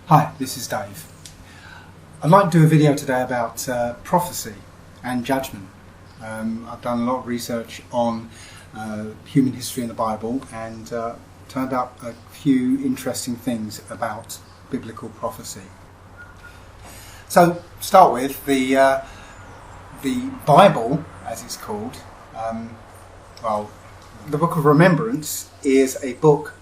Hi, this is Dave. I'd like to do a video today about prophecy and judgment. I've done a lot of research on human history in the Bible and turned up a few interesting things about biblical prophecy. So, to start with, the Bible, as it's called, the Book of Remembrance is a book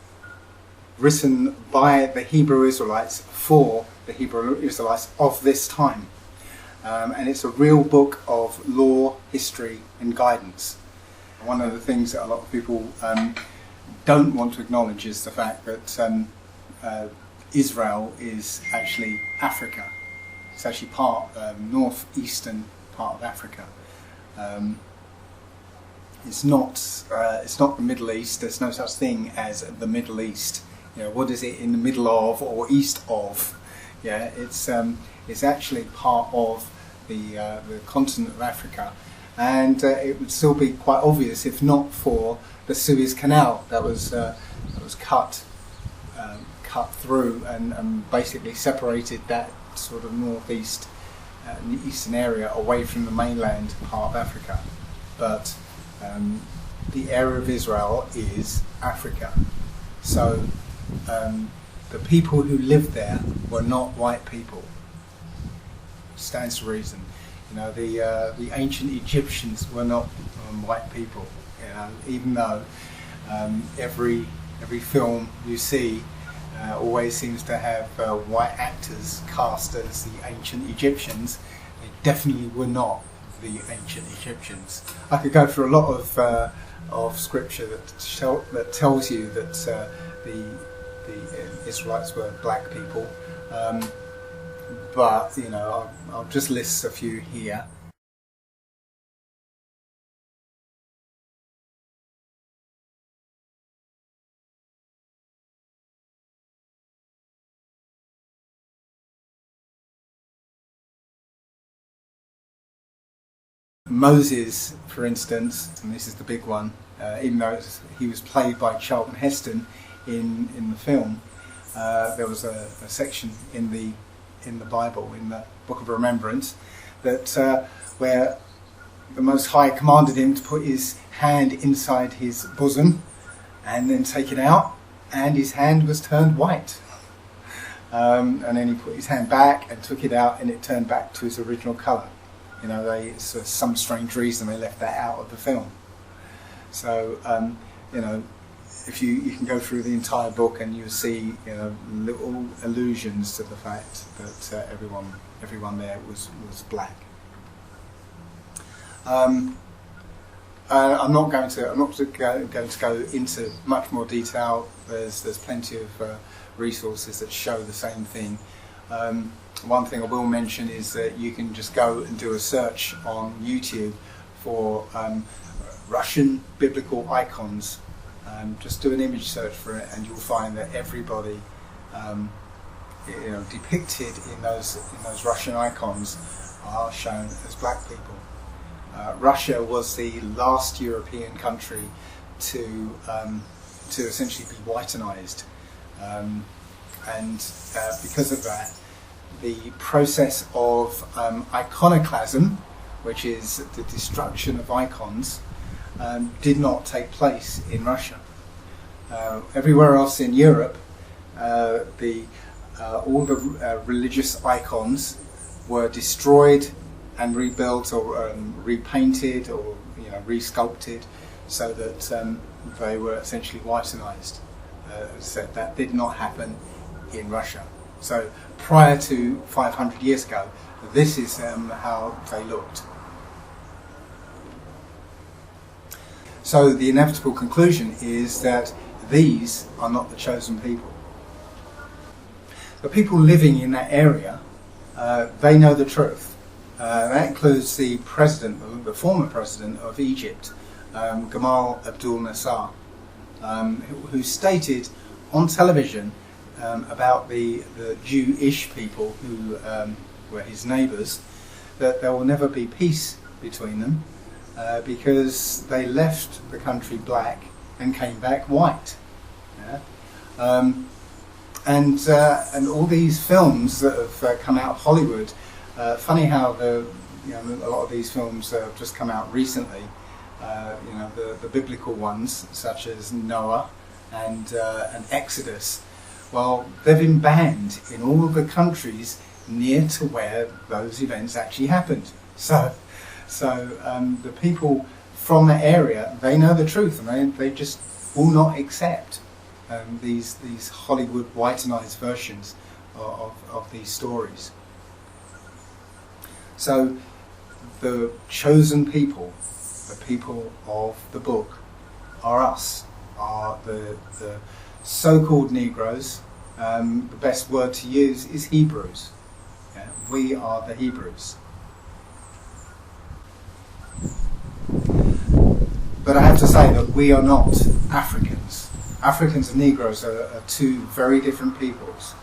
written by the Hebrew Israelites for the Hebrew Israelites of this time. And it's a real book of law, history and guidance. One of the things that a lot of people don't want to acknowledge is the fact that Israel is actually Africa. It's actually northeastern part of Africa. It's not the Middle East. There's no such thing as the Middle East. You know, what is it in the middle of or east of? Yeah, it's actually part of the continent of Africa, and it would still be quite obvious if not for the Suez Canal that was cut through and basically separated that sort of northeast eastern area away from the mainland part of Africa. But the area of Israel is Africa, so the people who lived there were not white people. Stands to reason. You know, the ancient Egyptians were not white people. You know, even though every film you see always seems to have white actors cast as the ancient Egyptians, they definitely were not the ancient Egyptians. I could go through a lot of scripture that tells you that the Israelites were black people, but you know, I'll just list a few here. Moses, for instance, and this is the big one, even though he was played by Charlton Heston in the film, there was a section in the Bible, in the Book of Remembrance, that where the Most High commanded him to put his hand inside his bosom and then take it out, and his hand was turned white. And then he put his hand back and took it out, and it turned back to its original colour. You know, for some strange reason they left that out of the film. So, you know, if you can go through the entire book and you'll see, you know, little allusions to the fact that everyone there was black. I'm not going to go into much more detail. There's plenty of resources that show the same thing. One thing I will mention is that you can just go and do a search on YouTube for Russian biblical icons. Just do an image search for it, and you'll find that everybody, you know, depicted in those Russian icons are shown as black people. Russia was the last European country to essentially be whitenized, and because of that, the process of iconoclasm, which is the destruction of icons, did not take place in Russia. Everywhere else in Europe, all the religious icons were destroyed and rebuilt or repainted or, you know, resculpted, so that they were essentially whitenized. So that did not happen in Russia. So prior to 500 years ago, this is how they looked. So the inevitable conclusion is that these are not the chosen people. The people living in that area, they know the truth. That includes the president, the former president of Egypt, Gamal Abdul Nasser, who stated on television about the Jewish people who were his neighbours, that there will never be peace between them because they left the country black and came back white. Yeah? And all these films that have come out of Hollywood. Funny how a lot of these films have just come out recently. The biblical ones such as Noah and Exodus. Well, they've been banned in all of the countries near to where those events actually happened. So the people from that area, they know the truth, and they just will not accept these Hollywood whitenized versions of these stories. So the chosen people, the people of the book, are us, are the so-called Negroes. The best word to use is Hebrews. Yeah? We are the Hebrews. But I have to say that we are not Africans. Africans and Negroes are two very different peoples.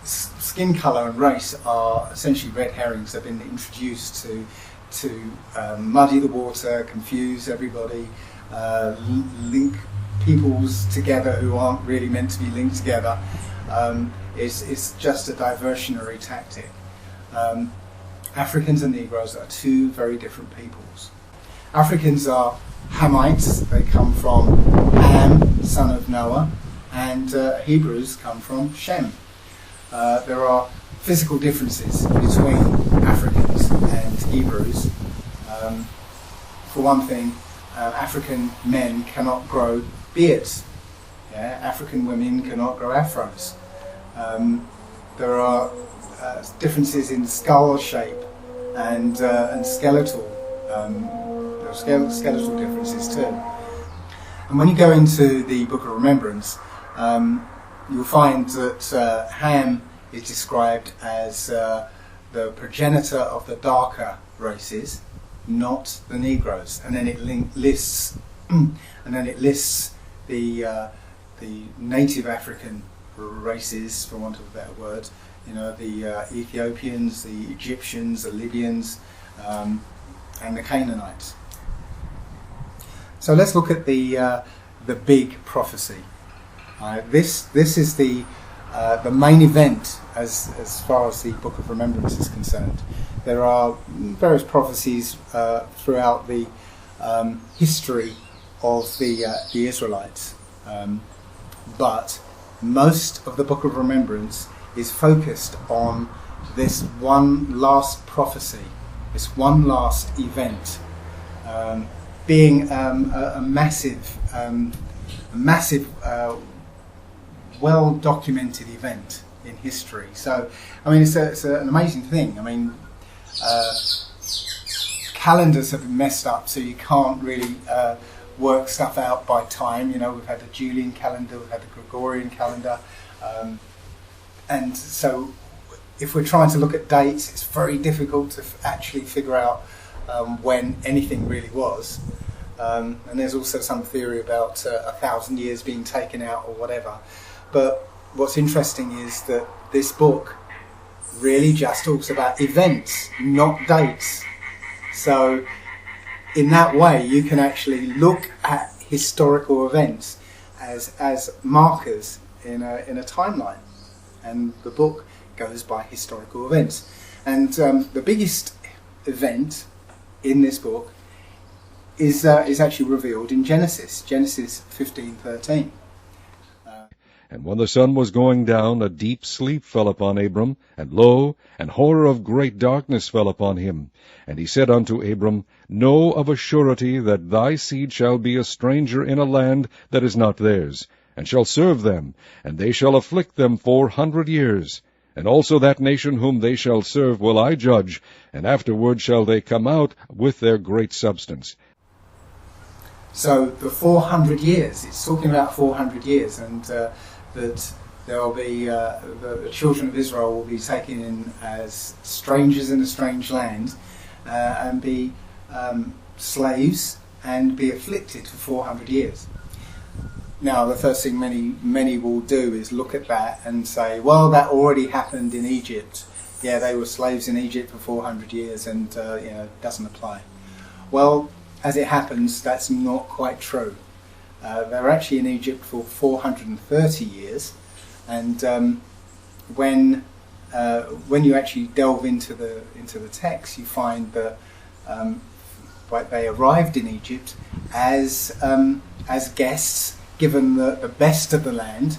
Skin colour and race are essentially red herrings. They've been introduced to muddy the water, confuse everybody, link peoples together who aren't really meant to be linked together. It's just a diversionary tactic. Africans and Negroes are two very different peoples. Africans are Hamites. They come from Ham, son of Noah, and Hebrews come from Shem. There are physical differences between Africans and Hebrews. For one thing, African men cannot grow beards. Yeah? African women cannot grow afros. There are differences in skull shape and skeletal. There are skeletal differences too. And when you go into the Book of Remembrance, you'll find that Ham is described as the progenitor of the darker races, not the Negroes. And then it lists the native African races, for want of a better word. The Ethiopians, the Egyptians, the Libyans, and the Canaanites. So let's look at the big prophecy. This is the main event as far as the Book of Remembrance is concerned. There are various prophecies throughout the history of the Israelites, but most of the Book of Remembrance is focused on this one last prophecy, this one last event, being a massive, well-documented event in history. So, I mean, it's an amazing thing. I mean, calendars have been messed up, so you can't really work stuff out by time. We've had the Julian calendar, we've had the Gregorian calendar, and so if we're trying to look at dates, it's very difficult to actually figure out when anything really was. And there's also some theory about 1,000 years being taken out or whatever. But what's interesting is that this book really just talks about events, not dates. So in that way, you can actually look at historical events as markers in a timeline. And the book goes by historical events. And the biggest event in this book is actually revealed in Genesis 15:13. And when the sun was going down, a deep sleep fell upon Abram, and lo, an horror of great darkness fell upon him. And he said unto Abram, Know of a surety that thy seed shall be a stranger in a land that is not theirs, and shall serve them, and they shall afflict them 400 years. And also that nation whom they shall serve will I judge, and afterward shall they come out with their great substance. So the 400 years, it's talking about 400 years, and that there will be the children of Israel will be taken in as strangers in a strange land, and be slaves and be afflicted for 400 years. Now, the first thing many will do is look at that and say, well, that already happened in Egypt. Yeah, they were slaves in Egypt for 400 years, and it doesn't apply. Well, as it happens, that's not quite true. They were actually in Egypt for 430 years, And when you actually delve into the text, you find that they arrived in Egypt as guests, given the best of the land.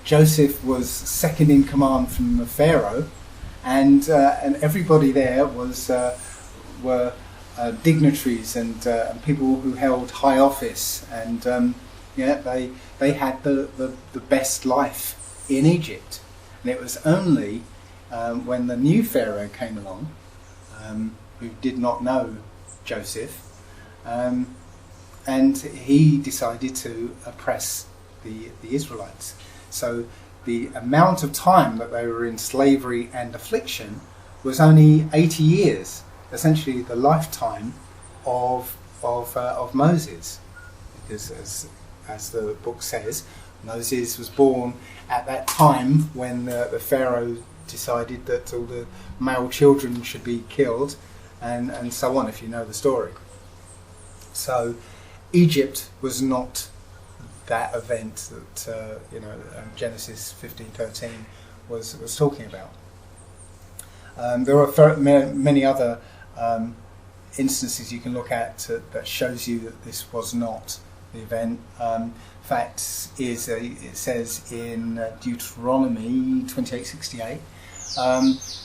Joseph was second in command from the Pharaoh, and everybody there were dignitaries and people who held high office, and they had the best life in Egypt. And it was only when the new Pharaoh came along, who did not know Joseph, and he decided to oppress the Israelites. So the amount of time that they were in slavery and affliction was only 80 years, essentially the lifetime of Moses, because as the book says, Moses was born at that time when the Pharaoh decided that all the male children should be killed, and so on, if you know the story. So Egypt was not that event that Genesis 15:13 was talking about. There are many other instances you can look at that shows you that this was not the event. Fact is, it says in Deuteronomy 28:68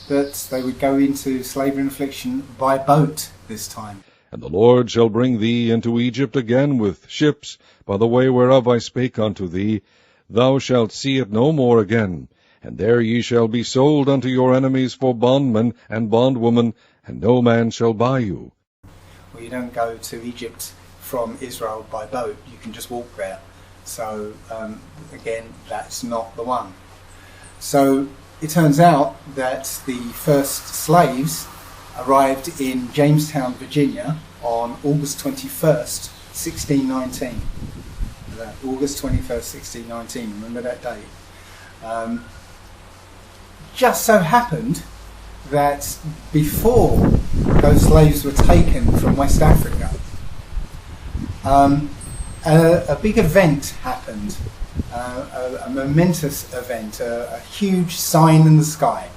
that they would go into slavery and affliction by boat this time. And the Lord shall bring thee into Egypt again with ships, by the way whereof I spake unto thee. Thou shalt see it no more again. And there ye shall be sold unto your enemies for bondmen and bondwomen, and no man shall buy you. Well, you don't go to Egypt from Israel by boat. You can just walk there. So, again, that's not the one. So, it turns out that the first slaves arrived in Jamestown, Virginia on August 21st, 1619. August 21st, 1619, remember that date. Just so happened that before those slaves were taken from West Africa, a big event happened, a momentous event, a huge sign in the sky.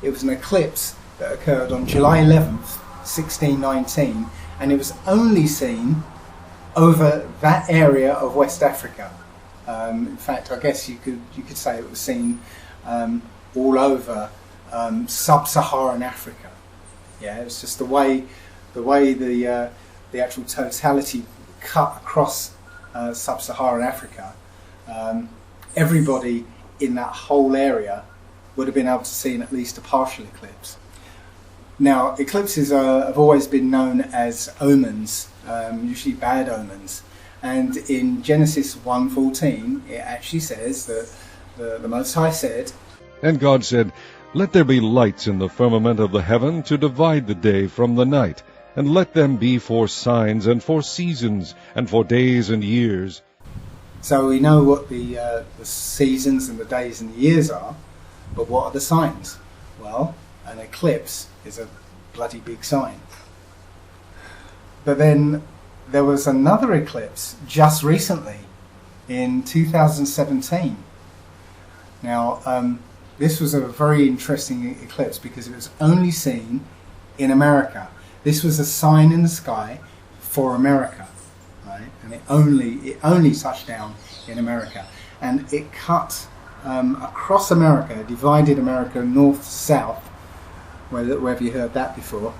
It was an eclipse that occurred on July 11th, 1619, and it was only seen over that area of West Africa. In fact, I guess you could say it was seen all over sub-Saharan Africa. Yeah, it was just the way the actual totality cut across sub-Saharan Africa. Everybody in that whole area would have been able to see at least a partial eclipse. Now, eclipses have always been known as omens, usually bad omens. And in Genesis 1:14, it actually says that the Most High said, And God said, Let there be lights in the firmament of the heaven to divide the day from the night, and let them be for signs and for seasons and for days and years. So we know what the seasons and the days and the years are, but what are the signs? Well, an eclipse is a bloody big sign. But then there was another eclipse just recently in 2017. Now, this was a very interesting eclipse because it was only seen in America. This was a sign in the sky for America, right? And it only touched down in America, and it cut across America, divided America north to south. Where have you heard that before?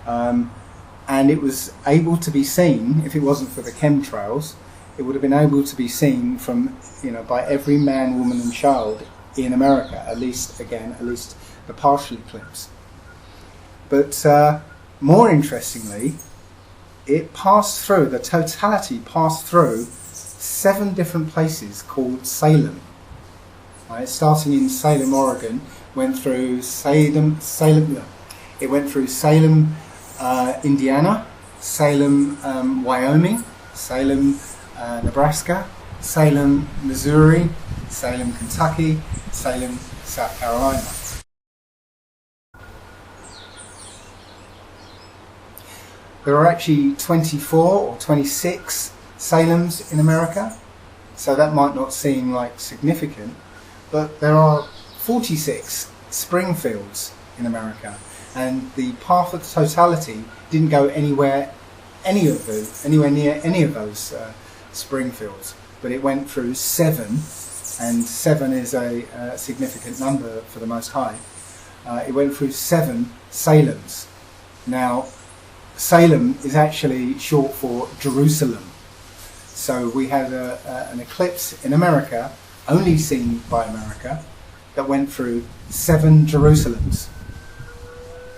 And it was able to be seen, if it wasn't for the chemtrails, it would have been able to be seen from, by every man, woman and child in America, at least the partial eclipse. But more interestingly, the totality passed through 7 different places called Salem. Right, starting in Salem, Oregon, went through Salem. It went through Salem, Indiana, Salem, Wyoming, Salem, Nebraska, Salem, Missouri, Salem, Kentucky, Salem, South Carolina. There are actually 24 or 26 Salems in America, so that might not seem like significant, but there are 46 spring fields in America, and the path of totality didn't go anywhere near any of those spring fields, but it went through 7, and 7 is a significant number for the Most High. It went through 7 Salems. Now, Salem is actually short for Jerusalem. So we had an eclipse in America, only seen by America, that went through 7 Jerusalems.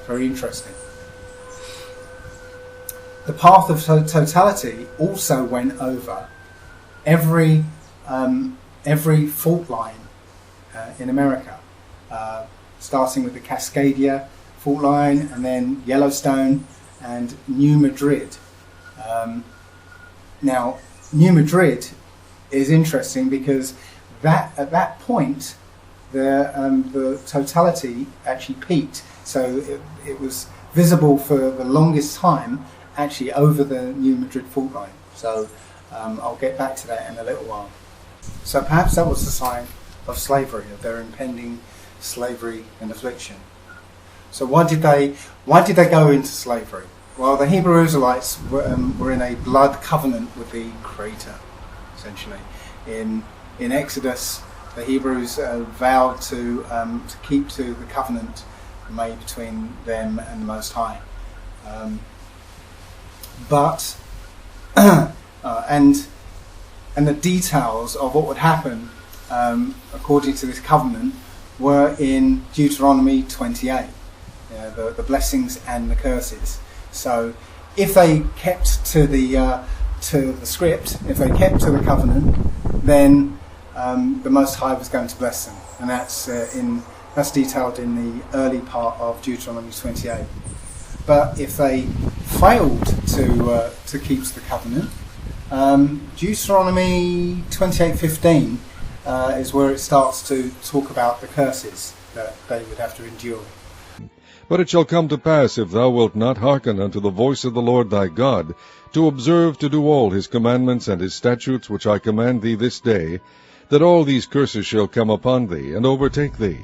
Very interesting. The path of totality also went over every fault line in America, starting with the Cascadia fault line, and then Yellowstone and New Madrid. Now, New Madrid is interesting because at that point the totality actually peaked, so it was visible for the longest time actually over the New Madrid fault line. So I'll get back to that in a little while. So perhaps that was the sign of slavery, of their impending slavery and affliction. So why did they go into slavery? Well, the Hebrew Israelites were in a blood covenant with the Creator, essentially. In Exodus, the Hebrews vowed to keep to the covenant made between them and the Most High. But and the details of what would happen according to this covenant were in Deuteronomy 28, the blessings and the curses. So if they kept to the script, if they kept to the covenant, then the Most High was going to bless them, and that's detailed in the early part of Deuteronomy 28. But if they failed to keep to the covenant, Deuteronomy 28:15 is where it starts to talk about the curses that they would have to endure. But it shall come to pass, if thou wilt not hearken unto the voice of the Lord thy God, to observe to do all his commandments and his statutes which I command thee this day, that all these curses shall come upon thee, and overtake thee.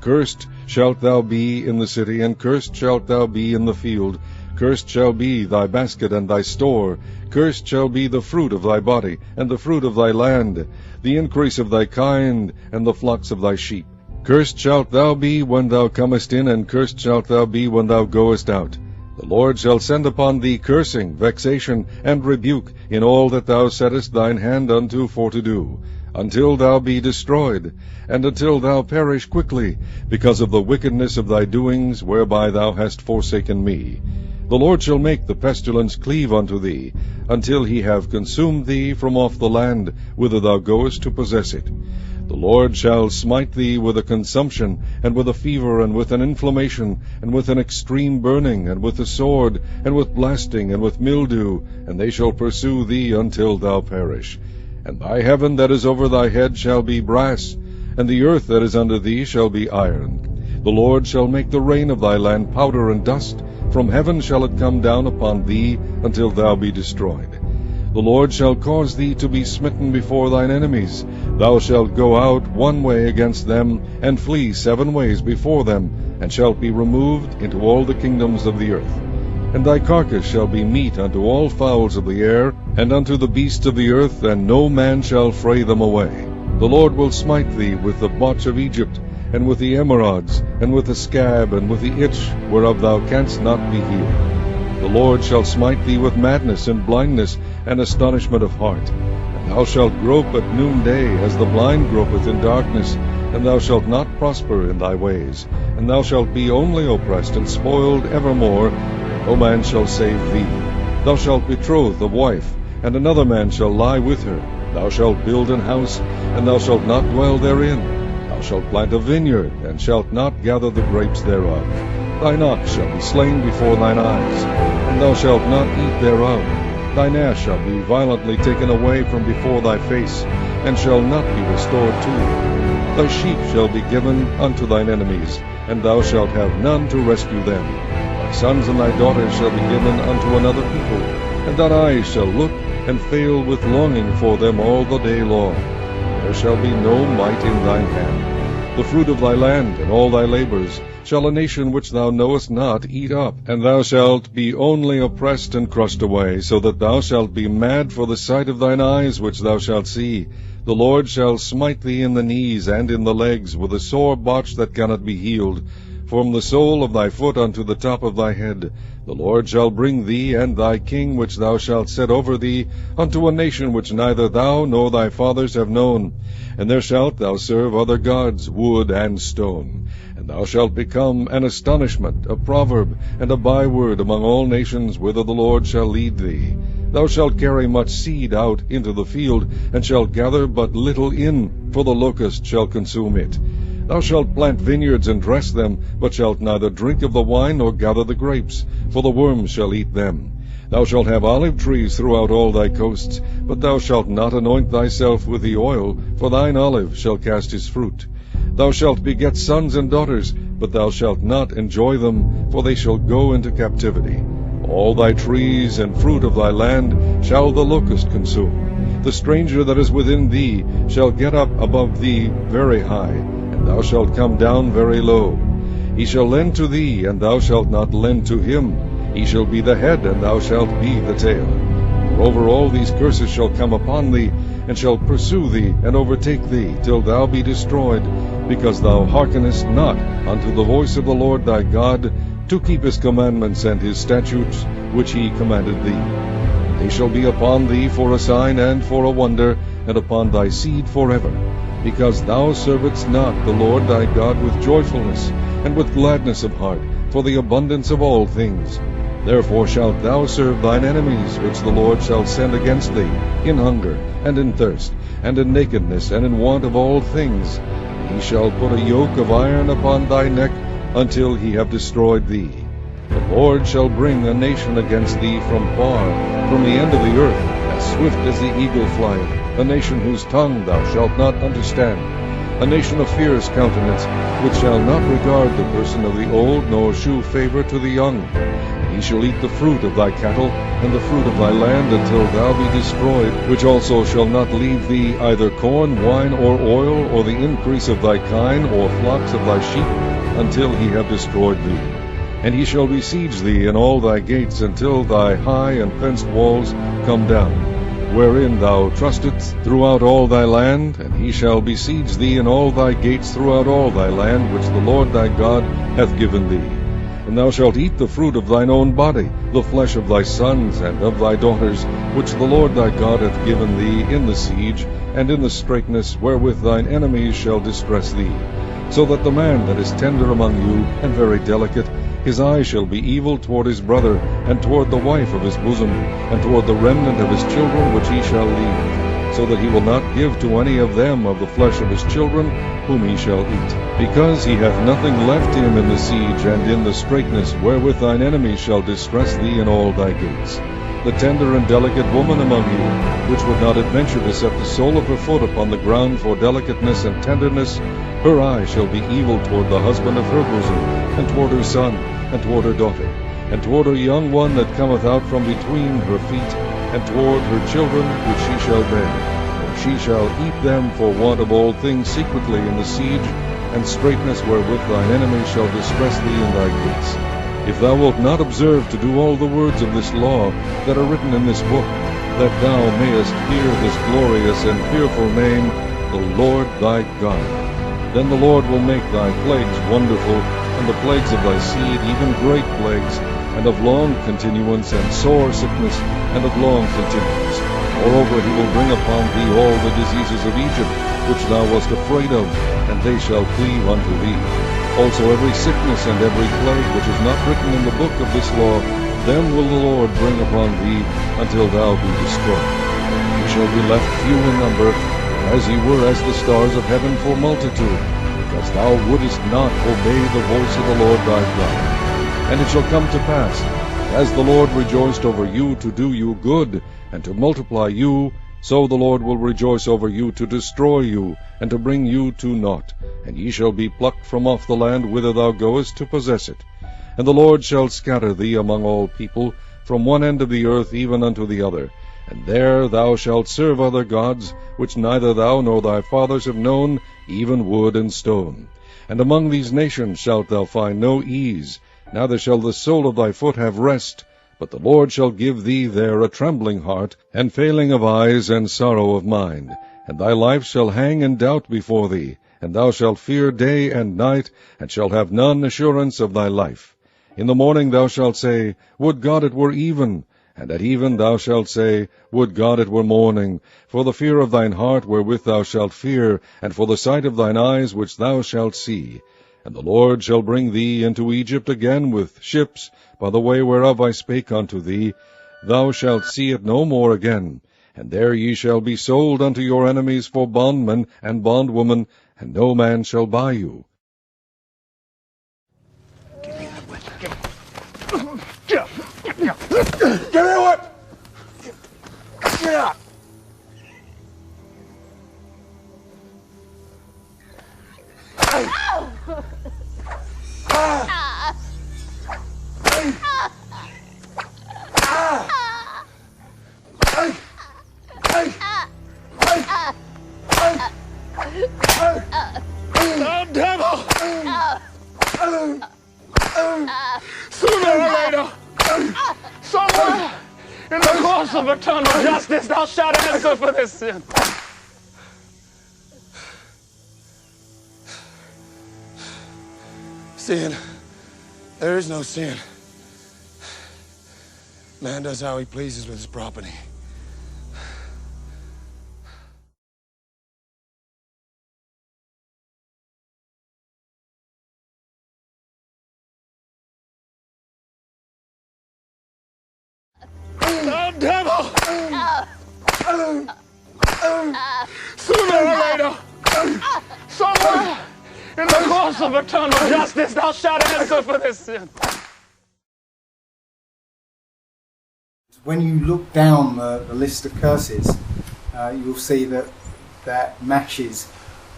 Cursed shalt thou be in the city, and cursed shalt thou be in the field. Cursed shall be thy basket and thy store. Cursed shall be the fruit of thy body, and the fruit of thy land, the increase of thy kind, and the flocks of thy sheep. Cursed shalt thou be when thou comest in, and cursed shalt thou be when thou goest out. The Lord shall send upon thee cursing, vexation, and rebuke in all that thou settest thine hand unto for to do, until thou be destroyed, and until thou perish quickly, because of the wickedness of thy doings, whereby thou hast forsaken me. The Lord shall make the pestilence cleave unto thee, until he have consumed thee from off the land, whither thou goest to possess it. The Lord shall smite thee with a consumption, and with a fever, and with an inflammation, and with an extreme burning, and with a sword, and with blasting, and with mildew, and they shall pursue thee until thou perish. And thy heaven that is over thy head shall be brass, and the earth that is under thee shall be iron. The Lord shall make the rain of thy land powder and dust. From heaven shall it come down upon thee, until thou be destroyed. The Lord shall cause thee to be smitten before thine enemies. Thou shalt go out one way against them, and flee 7 ways before them, and shalt be removed into all the kingdoms of the earth. And thy carcass shall be meat unto all fowls of the air, and unto the beasts of the earth, and no man shall fray them away. The Lord will smite thee with the botch of Egypt, and with the emerods, and with the scab, and with the itch, whereof thou canst not be healed. The Lord shall smite thee with madness, and blindness, and astonishment of heart. And thou shalt grope at noonday, as the blind gropeth in darkness, and thou shalt not prosper in thy ways. And thou shalt be only oppressed and spoiled evermore, and no man shall save thee. Thou shalt betroth a wife, and another man shall lie with her. Thou shalt build an house, and thou shalt not dwell therein. Thou shalt plant a vineyard, and shalt not gather the grapes thereof. Thine ox shall be slain before thine eyes, and thou shalt not eat thereof. Thine ass shall be violently taken away from before thy face, and shall not be restored to thee. Thy sheep shall be given unto thine enemies, and thou shalt have none to rescue them. Thy sons and thy daughters shall be given unto another people, and thine eyes shall look and fail with longing for them all the day long. there shall be no might in thine hand. The fruit of thy land and all thy labors shall a nation which thou knowest not eat up, and thou shalt be only oppressed and crushed away, so that thou shalt be mad for the sight of thine eyes which thou shalt see. The Lord shall smite thee in the knees and in the legs with a sore botch that cannot be healed, from the sole of thy foot unto the top of thy head. The Lord shall bring thee and thy king which thou shalt set over thee unto a nation which neither thou nor thy fathers have known. And there shalt thou serve other gods, wood and stone. And thou shalt become an astonishment, a proverb, and a byword among all nations whither the Lord shall lead thee. Thou shalt carry much seed out into the field, and shalt gather but little in, for the locust shall consume it. Thou shalt plant vineyards and dress them, but shalt neither drink of the wine nor gather the grapes, for the worms shall eat them. Thou shalt have olive trees throughout all thy coasts, but thou shalt not anoint thyself with the oil, for thine olive shall cast his fruit. Thou shalt beget sons and daughters, but thou shalt not enjoy them, for they shall go into captivity. All thy trees and fruit of thy land shall the locust consume. The stranger that is within thee shall get up above thee very high, and thou shalt come down very low. He shall lend to thee, and thou shalt not lend to him. He shall be the head, and thou shalt be the tail. Moreover, all these curses shall come upon thee, and shall pursue thee, and overtake thee, till thou be destroyed, because thou hearkenest not unto the voice of the Lord thy God, to keep his commandments and his statutes, which he commanded thee. They shall be upon thee for a sign and for a wonder, and upon thy seed forever, because thou servedst not the Lord thy God with joyfulness, and with gladness of heart, for the abundance of all things. Therefore shalt thou serve thine enemies, which the Lord shall send against thee, in hunger, and in thirst, and in nakedness, and in want of all things. He shall put a yoke of iron upon thy neck, until he have destroyed thee. The Lord shall bring a nation against thee from far, from the end of the earth, as swift as the eagle flieth, a nation whose tongue thou shalt not understand, a nation of fierce countenance, which shall not regard the person of the old, nor shew favor to the young. He shall eat the fruit of thy cattle, and the fruit of thy land, until thou be destroyed, which also shall not leave thee either corn, wine, or oil, or the increase of thy kine, or flocks of thy sheep, until he have destroyed thee. And he shall besiege thee in all thy gates, until thy high and fenced walls come down, wherein thou trustedst throughout all thy land. And he shall besiege thee in all thy gates throughout all thy land, which the Lord thy God hath given thee. And thou shalt eat the fruit of thine own body, the flesh of thy sons and of thy daughters, which the Lord thy God hath given thee in the siege, and in the straitness wherewith thine enemies shall distress thee. So that the man that is tender among you, and very delicate, his eye shall be evil toward his brother, and toward the wife of his bosom, and toward the remnant of his children which he shall leave, so that he will not give to any of them of the flesh of his children, whom he shall eat. Because he hath nothing left him in the siege, and in the straitness wherewith thine enemies shall distress thee in all thy gates. The tender and delicate woman among you, which would not adventure to set the sole of her foot upon the ground for delicateness and tenderness, her eye shall be evil toward the husband of her bosom, and toward her son, and toward her daughter, and toward her young one that cometh out from between her feet, and toward her children which she shall bear. And she shall eat them for want of all things secretly in the siege, and straitness wherewith thine enemies shall distress thee in thy gates. If thou wilt not observe to do all the words of this law that are written in this book, that thou mayest fear this glorious and fearful name, the Lord thy God, then the Lord will make thy plagues wonderful, and the plagues of thy seed even great plagues, and of long continuance, and sore sickness, and of long continuance. Moreover, he will bring upon thee all the diseases of Egypt, which thou wast afraid of, and they shall cleave unto thee. Also every sickness and every plague which is not written in the book of this law, them will the Lord bring upon thee, until thou be destroyed. Ye shall be left few in number, as ye were as the stars of heaven for multitude, because thou wouldest not obey the voice of the Lord thy God. And it shall come to pass, as the Lord rejoiced over you to do you good, and to multiply you, so the Lord will rejoice over you to destroy you, and to bring you to naught. And ye shall be plucked from off the land whither thou goest to possess it. And the Lord shall scatter thee among all people, from one end of the earth even unto the other. And there thou shalt serve other gods, which neither thou nor thy fathers have known, even wood and stone. And among these nations shalt thou find no ease, neither shall the sole of thy foot have rest, but the Lord shall give thee there a trembling heart, and failing of eyes, and sorrow of mind. And thy life shall hang in doubt before thee, and thou shalt fear day and night, and shalt have none assurance of thy life. In the morning thou shalt say, Would God it were even! And at even thou shalt say, Would God it were morning! For the fear of thine heart wherewith thou shalt fear, and for the sight of thine eyes which thou shalt see. And the Lord shall bring thee into Egypt again with ships, by the way whereof I spake unto thee. Thou shalt see it no more again. And there ye shall be sold unto your enemies for bondmen and bondwomen, and no man shall buy you. Give me that weapon. Give me what? Get out! Oh, devil! Sooner or later, somewhere in the course of eternal justice, thou shalt answer for this sin. Sin. There is no sin. Man does how he pleases with his property. Oh, devil! Sooner or later, somewhere in the course of eternal justice, thou shalt answer for this sin. When you look down the list of curses, you'll see that matches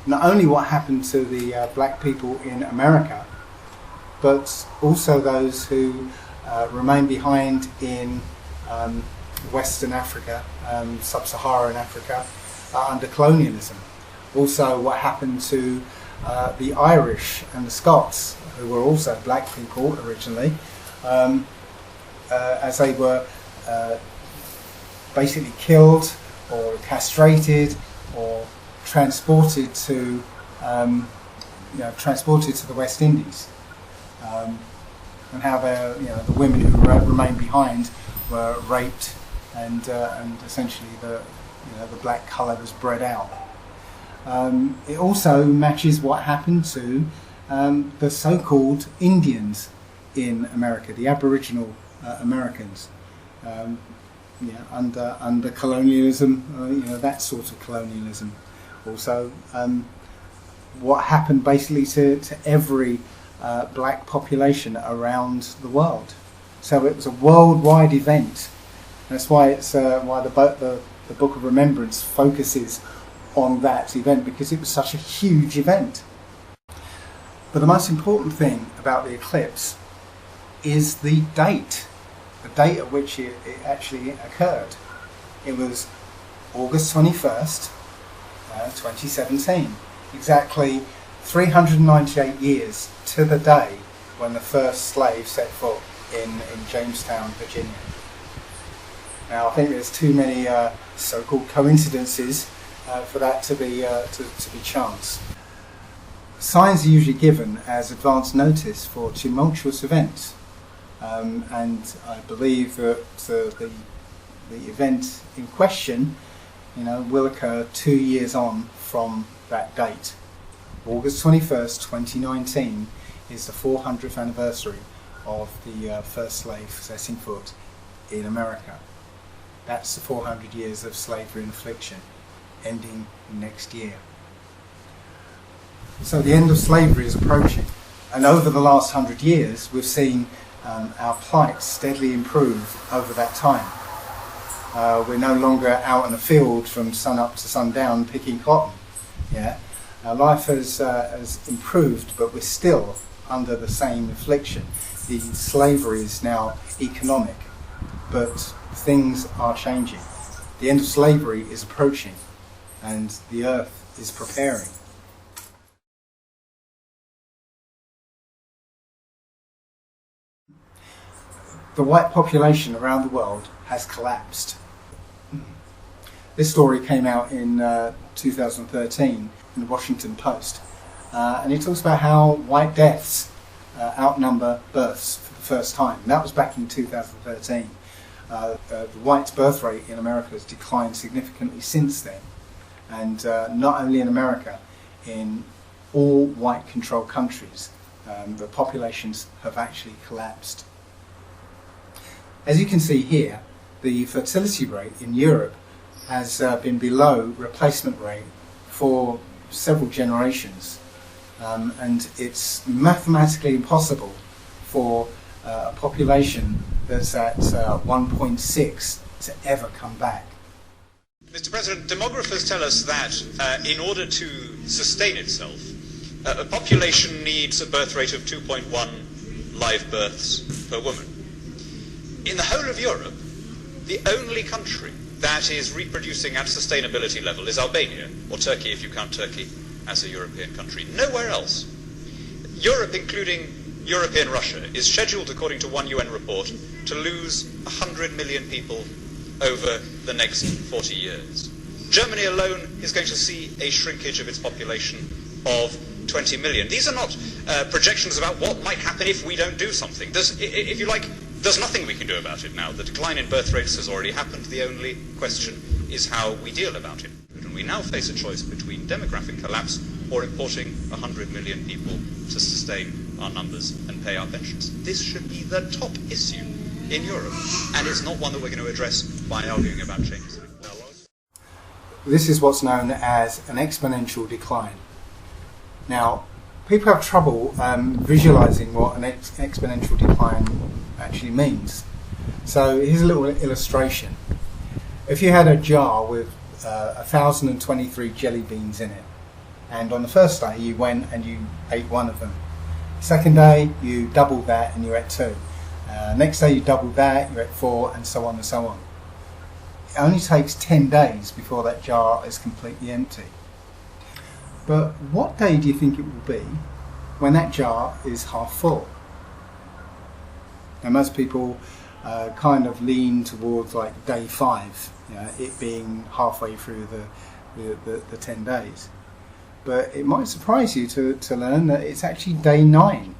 not only what happened to the black people in America, but also those who remain behind in Western Africa, Sub-Saharan Africa, under colonialism. Also what happened to the Irish and the Scots, who were also black people originally, as they were basically killed or castrated or transported to the West Indies, and how the women who remained behind were raped, and essentially the black colour was bred out. It also matches what happened to the so-called Indians in America, the Aboriginal Americans, under colonialism, that sort of colonialism. Also, what happened basically to every black population around the world. So it was a worldwide event. That's why it's why the Book of Remembrance focuses on that event, because it was such a huge event. But the most important thing about the eclipse is the date at which it actually occurred. It was August 21st, 2017, exactly 398 years to the day when the first slave set foot in Jamestown, Virginia. Now, I think there's too many so-called coincidences for that to be chance. Signs are usually given as advance notice for tumultuous events, and I believe that the event in question, will occur 2 years on from that date. August 21st, 2019 is the 400th anniversary of the first slave setting foot in America. That's the 400 years of slavery and affliction, ending next year. So the end of slavery is approaching, and over the last 100 years we've seen our plight steadily improve over that time. We're no longer out in the field from sun up to sundown picking cotton. Our life has improved, but we're still under the same affliction. The slavery is now economic, but things are changing. The end of slavery is approaching, and the earth is preparing. The white population around the world has collapsed. This story came out in 2013 in the Washington Post, and it talks about how white deaths outnumber births for the first time. That was back in 2013. The white birth rate in America has declined significantly since then, and not only in America, in all white-controlled countries, the populations have actually collapsed. As you can see here, the fertility rate in Europe has been below replacement rate for several generations, and it's mathematically impossible for a population that's at 1.6 to ever come back. Mr. President, demographers tell us that in order to sustain itself, a population needs a birth rate of 2.1 live births per woman. In the whole of Europe, the only country that is reproducing at sustainability level is Albania, or Turkey if you count Turkey as a European country. Nowhere else. Europe, including European Russia, is scheduled, according to one UN report, to lose 100 million people over the next 40 years. Germany alone is going to see a shrinkage of its population of 20 million. These are not projections about what might happen if we don't do something. If you like, there's nothing we can do about it now. The decline in birth rates has already happened. The only question is how we deal about it. And we now face a choice between demographic collapse or importing 100 million people to sustain our numbers and pay our pensions. This should be the top issue in Europe, and it's not one that we're going to address by arguing about changes. This is what's known as an exponential decline. Now, people have trouble visualizing what an exponential decline actually means. So here's a little illustration. If you had a jar with 1,023 jelly beans in it, and on the first day you went and you ate one of them. Second day you doubled that and you ate two. Next day you doubled that, you ate four, and so on and so on. It only takes 10 days before that jar is completely empty. But what day do you think it will be when that jar is half full? Now most people kind of lean towards like day 5, it being halfway through the 10 days. But it might surprise you to learn that it's actually day 9.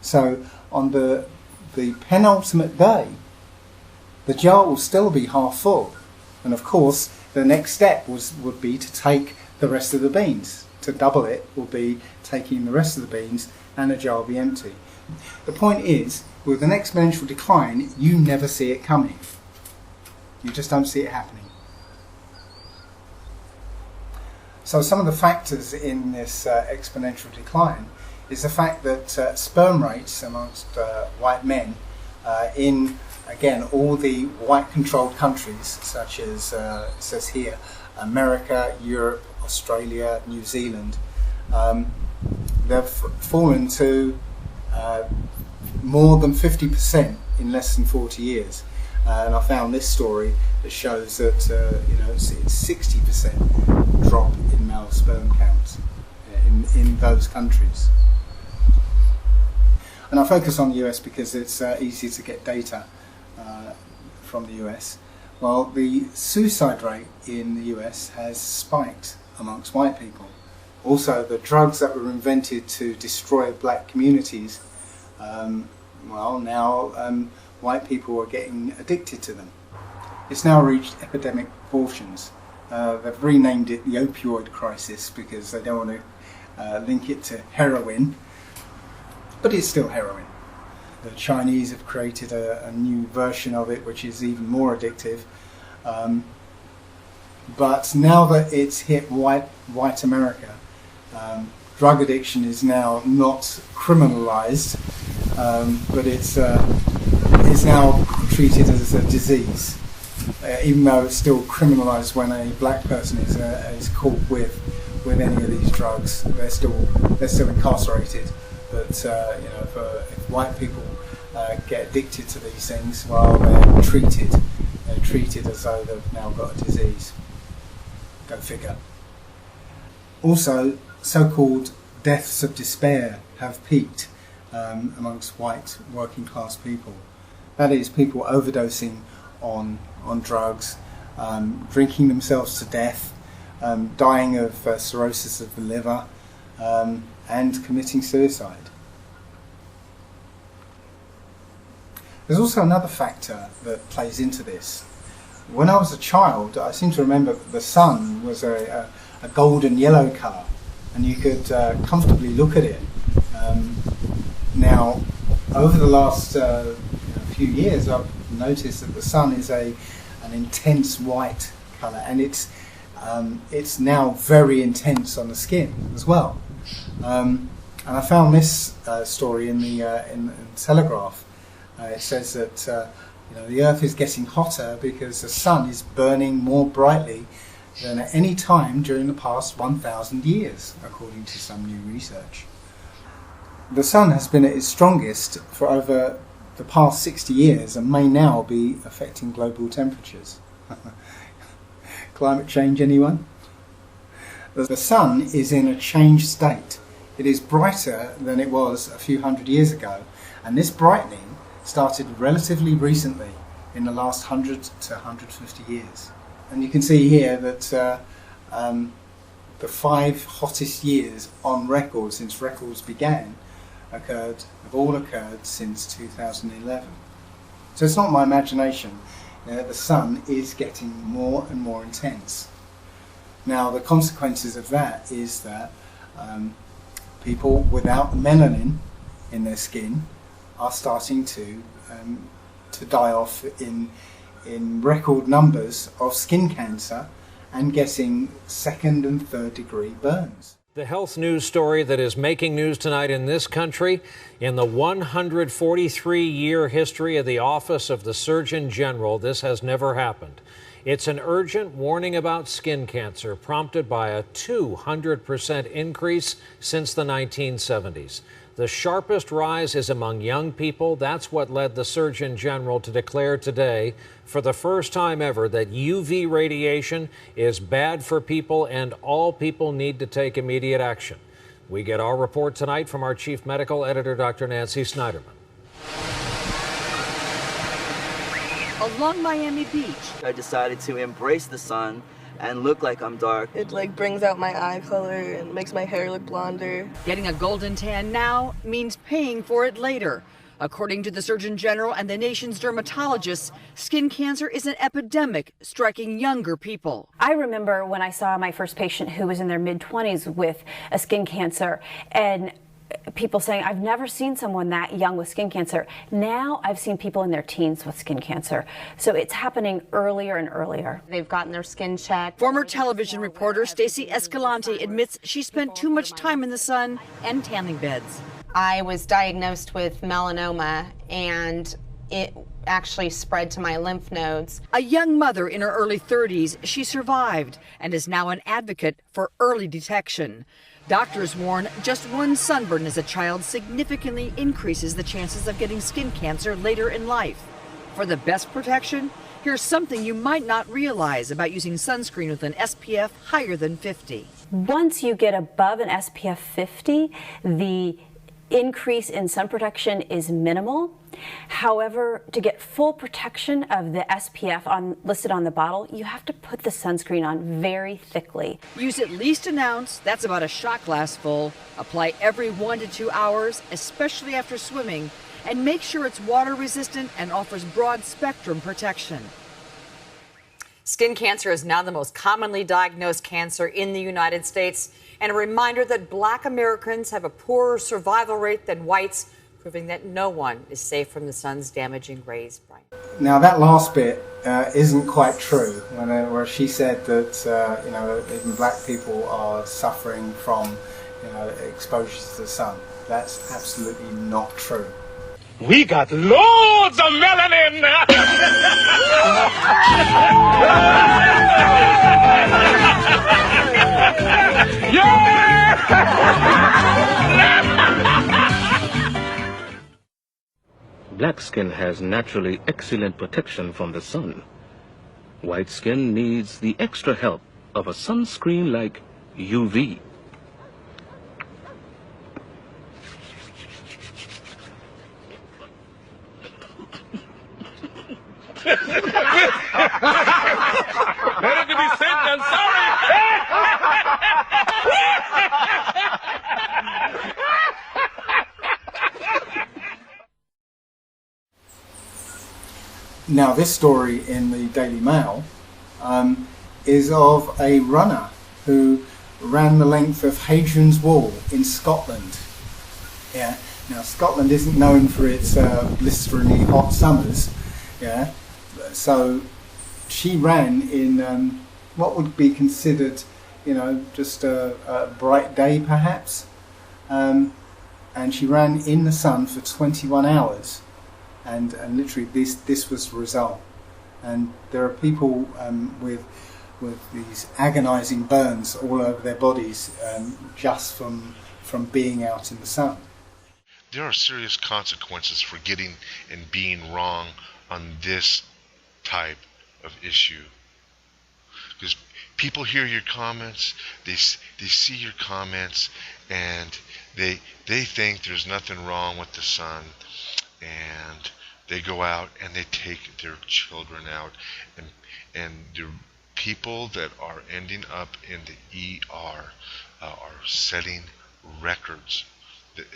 So on the penultimate day, the jar will still be half full. And of course, the next step would be to take the rest of the beans. To double it will be taking the rest of the beans and the jar will be empty. The point is, with an exponential decline, you never see it coming. You just don't see it happening. So some of the factors in this exponential decline is the fact that sperm rates amongst white men in, again, all the white-controlled countries, such as, it says here, America, Europe, Australia, New Zealand, they've fallen to more than 50% in less than 40 years. And I found this story that shows that it's 60% drop in male sperm counts in those countries. And I focus on the US because it's easy to get data from the US. Well, the suicide rate in the US has spiked amongst white people. Also, the drugs that were invented to destroy black communities, now white people are getting addicted to them. It's now reached epidemic proportions. They've renamed it the opioid crisis because they don't want to link it to heroin, but it's still heroin. The Chinese have created a new version of it which is even more addictive. But now that it's hit white America, drug addiction is now not criminalised, but it's now treated as a disease, even though it's still criminalised when a black person is caught with any of these drugs. They're still incarcerated. But if white people get addicted to these things, well, they're treated treated as though they've now got a disease. Go figure. Also, so-called deaths of despair have peaked amongst white working class people. That is, people overdosing on drugs, drinking themselves to death, dying of cirrhosis of the liver, and committing suicide. There's also another factor that plays into this. When I was a child, I seem to remember that the sun was a golden yellow colour, and you could comfortably look at it. Now, over the last few years, I've noticed that the sun is an intense white colour, and it's now very intense on the skin as well. And I found this story in the Telegraph. It says that the Earth is getting hotter because the sun is burning more brightly than at any time during the past 1,000 years, according to some new research. The sun has been at its strongest for over the past 60 years and may now be affecting global temperatures. Climate change, anyone? The sun is in a changed state. It is brighter than it was a few hundred years ago, and this brightening started relatively recently, in the last 100 to 150 years. And you can see here that the 5 hottest years on record since records began have all occurred since 2011. So it's not my imagination. The sun is getting more and more intense. Now, the consequences of that is that people without melanin in their skin are starting to die off in record numbers of skin cancer and getting 2nd and 3rd degree burns. The health news story that is making news tonight in this country. In the 143-year history of the Office of the Surgeon General, this has never happened. It's an urgent warning about skin cancer prompted by a 200% increase since the 1970s. The sharpest rise is among young people. That's what led the Surgeon General to declare today, for the first time ever, that UV radiation is bad for people and all people need to take immediate action. We get our report tonight from our Chief Medical Editor, Dr. Nancy Snyderman. Along Miami Beach, I decided to embrace the sun and look like I'm dark. It brings out my eye color and makes my hair look blonder. getting a golden tan now means paying for it later. According to the Surgeon General and the nation's dermatologists, skin cancer is an epidemic striking younger people. I remember when I saw my first patient who was in their mid-20s with a skin cancer, and people saying, I've never seen someone that young with skin cancer. Now I've seen people in their teens with skin cancer. So it's happening earlier and earlier. They've gotten their skin checked. Former television reporter Stacey Escalante admits she spent too much time in the sun and tanning beds. I was diagnosed with melanoma, and it actually spread to my lymph nodes. A young mother in her early 30s, she survived and is now an advocate for early detection. Doctors warn just one sunburn as a child significantly increases the chances of getting skin cancer later in life. For the best protection, here's something you might not realize about using sunscreen with an SPF higher than 50. Once you get above an SPF 50, the increase in sun protection is minimal. However, to get full protection of the SPF listed on the bottle, you have to put the sunscreen on very thickly. Use at least an ounce, that's about a shot glass full. Apply every 1 to 2 hours, especially after swimming, and make sure it's water resistant and offers broad spectrum protection. Skin cancer is now the most commonly diagnosed cancer in the United States, and a reminder that Black Americans have a poorer survival rate than whites, proving that no one is safe from the sun's damaging rays. Now that last bit isn't quite true, where she said that even black people are suffering from exposure to the sun. That's absolutely not true. We got loads of melanin! Black skin has naturally excellent protection from the sun. White skin needs the extra help of a sunscreen like UV. Better to be said than sorry. Now, this story in the Daily Mail is of a runner who ran the length of Hadrian's Wall in Scotland. Yeah. Now, Scotland isn't known for its blisteringly hot summers. Yeah. So she ran in what would be considered, just a bright day, perhaps. And she ran in the sun for 21 hours. And literally this was the result. And there are people with these agonizing burns all over their bodies just from being out in the sun. There are serious consequences for getting and being wrong on this type of issue. Because people hear your comments, they see your comments, and they think there's nothing wrong with the sun, and they go out and they take their children out, and the people that are ending up in the ER are setting records.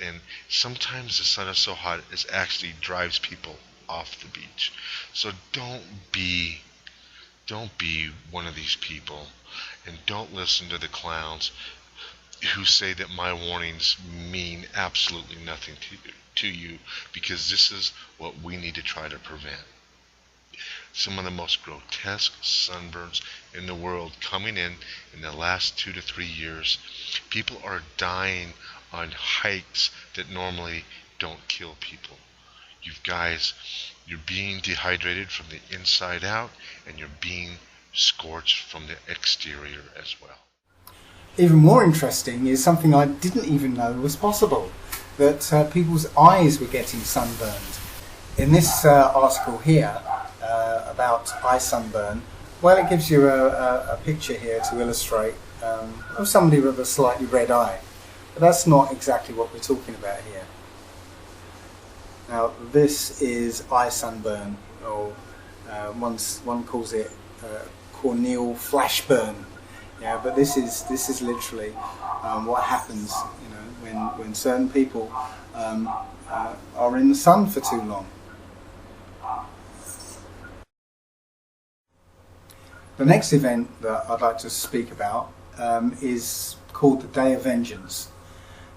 And sometimes the sun is so hot it actually drives people off the beach. So don't be one of these people, and don't listen to the clowns who say that my warnings mean absolutely nothing to you, because this is what we need to try to prevent. Some of the most grotesque sunburns in the world coming in the last 2 to 3 years. People are dying on hikes that normally don't kill people. You're being dehydrated from the inside out, and you're being scorched from the exterior as well. Even more interesting is something I didn't even know was possible, that people's eyes were getting sunburned. In this article here about eye sunburn, well, it gives you a picture here to illustrate of somebody with a slightly red eye. But that's not exactly what we're talking about here. Now, this is eye sunburn, or one calls it corneal flash burn. Yeah, but this is literally what happens, when certain people are in the sun for too long. The next event that I'd like to speak about is called the Day of Vengeance.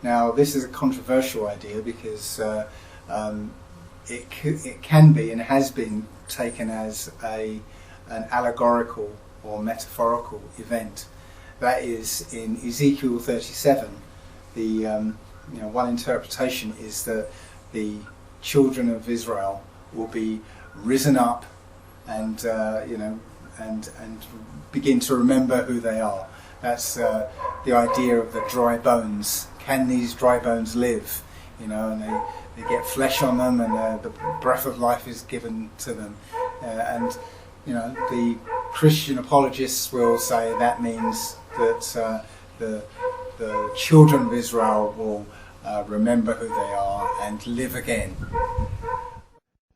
Now, this is a controversial idea because it can be and has been taken as an allegorical or metaphorical event. That is, in Ezekiel 37, the one interpretation is that the children of Israel will be risen up and and begin to remember who they are. That's the idea of the dry bones. Can these dry bones live? And they get flesh on them, and the breath of life is given to them. And the Christian apologists will say that means that the children of Israel will remember who they are and live again.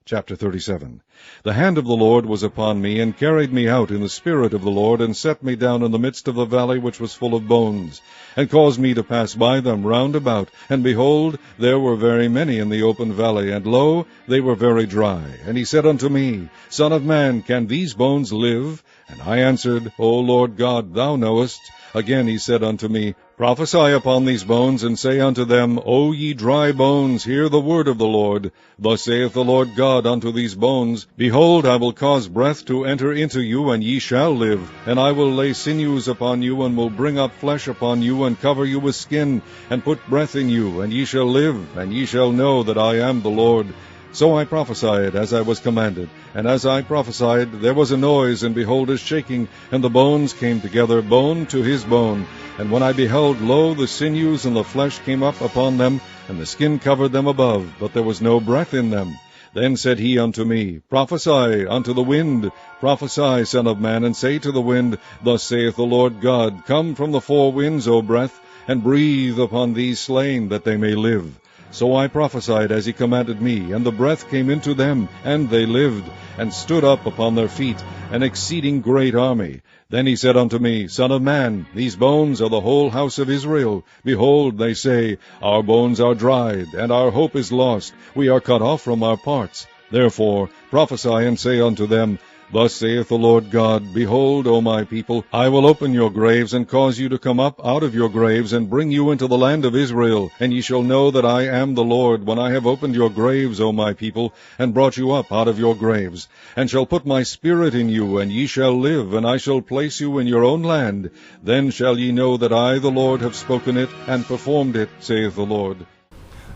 Chapter 37. The hand of the Lord was upon me, and carried me out in the spirit of the Lord, and set me down in the midst of the valley which was full of bones, and caused me to pass by them round about. And behold, there were very many in the open valley, and lo, they were very dry. And he said unto me, Son of man, can these bones live? And I answered, O Lord God, thou knowest. Again he said unto me, Prophesy upon these bones, and say unto them, O ye dry bones, hear the word of the Lord. Thus saith the Lord God unto these bones, Behold, I will cause breath to enter into you, and ye shall live. And I will lay sinews upon you, and will bring up flesh upon you, and cover you with skin, and put breath in you, and ye shall live, and ye shall know that I am the Lord. So I prophesied as I was commanded. And as I prophesied, there was a noise, and behold, a shaking, and the bones came together, bone to his bone. And when I beheld, lo, the sinews and the flesh came up upon them, and the skin covered them above, but there was no breath in them. Then said he unto me, Prophesy unto the wind, prophesy, son of man, and say to the wind, Thus saith the Lord God, Come from the four winds, O breath, and breathe upon these slain, that they may live. So I prophesied as he commanded me, and the breath came into them, and they lived, and stood up upon their feet, an exceeding great army. Then he said unto me, Son of man, these bones are the whole house of Israel. Behold, they say, Our bones are dried, and our hope is lost. We are cut off from our parts. Therefore prophesy and say unto them, Thus saith the Lord God, Behold, O my people, I will open your graves, and cause you to come up out of your graves, and bring you into the land of Israel. And ye shall know that I am the Lord, when I have opened your graves, O my people, and brought you up out of your graves, and shall put my spirit in you, and ye shall live, and I shall place you in your own land. Then shall ye know that I, the Lord, have spoken it, and performed it, saith the Lord.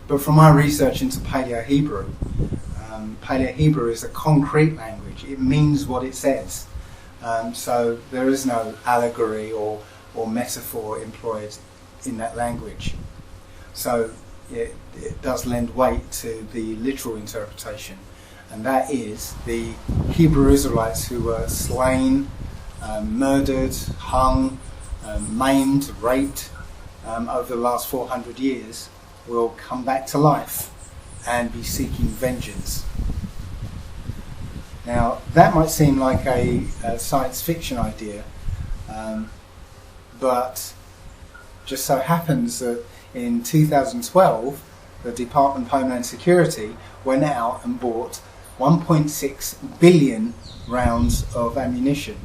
But from my research into Paleo-Hebrew, Paleo-Hebrew is a concrete language. It means what it says. So there is no allegory or metaphor employed in that language. So it does lend weight to the literal interpretation, and that is the Hebrew Israelites who were slain, murdered, hung, maimed, raped over the last 400 years will come back to life and be seeking vengeance. Now, that might seem like a science fiction idea, but just so happens that in 2012, the Department of Homeland Security went out and bought 1.6 billion rounds of ammunition.